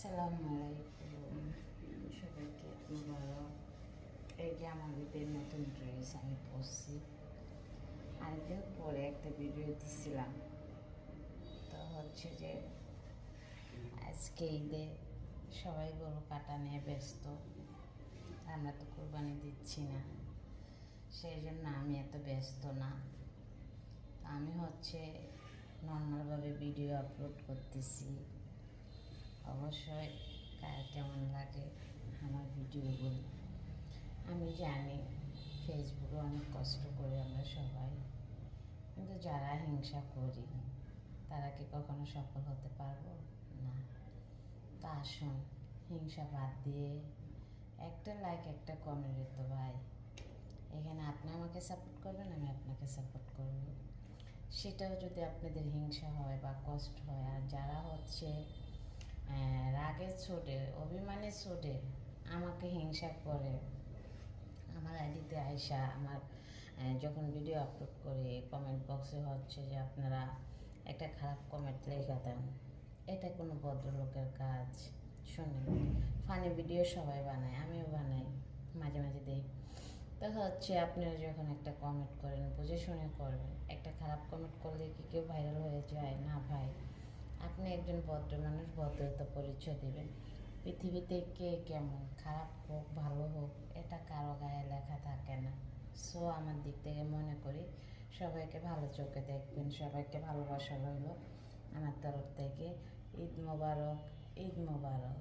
আসসালামু আলাইকুম সবাইকে মুবারক। এই যে আমার ঈদের নতুন ড্রেস আমি পরছি। অনেকদিন পরে একটা ভিডিও দিছিলাম, তো হচ্ছে যে আজকে ঈদে সবাই গরু কাটা নিয়ে ব্যস্ত। আমরা তো কোরবানি দিচ্ছি না, সেই জন্য আমি এত ব্যস্ত না। আমি হচ্ছে নর্মালভাবে ভিডিও আপলোড করতেছি। অবশ্যই কার কেমন লাগে আমার ভিডিওগুলো আমি জানি। ফেসবুকে অনেক কষ্ট করি আমরা সবাই, কিন্তু যারা হিংসা করি তারা কি কখনো সফল হতে পারবো না। তা আসুন, হিংসা বাদ দিয়ে একটা লাইক একটা কমেন্ট তো ভাই, এখানে আপনি আমাকে সাপোর্ট করবেন, আমি আপনাকে সাপোর্ট করব। সেটাও যদি আপনাদের হিংসা হয় বা কষ্ট হয়, আর যারা হচ্ছে রাগের ছোটে অভিমানের ছোটে আমাকে হিংসা করে, আমার আইডিতে আয়সা আমার যখন ভিডিও আপলোড করি কমেন্ট বক্সে হচ্ছে যে আপনারা একটা খারাপ কমেন্ট লেখা দেন, এটা কোনো ভদ্রলোকের কাজ। শুনুন, ফানি ভিডিও সবাই বানায়, আমিও বানাই, মাঝে মাঝে দিই। তো হচ্ছে আপনারা যখন একটা কমেন্ট করেন বুঝে শুনে করবেন। একটা খারাপ কমেন্ট করলে কি কেউ ভাইরাল হয়ে যায় না ভাই? আপনি একজন ভদ্র মানুষ, ভদ্রতা পরিচয় দেবেন। পৃথিবীতে কে কেমন, খারাপ হোক ভালো হোক, এটা কারো গায়ে লেখা থাকে না। সো আমার দিক থেকে মনে করি সবাইকে ভালো চোখে দেখবেন, সবাইকে ভালোবাসা রইল আমার তরফ থেকে। ঈদ মোবারক, ঈদ মোবারক।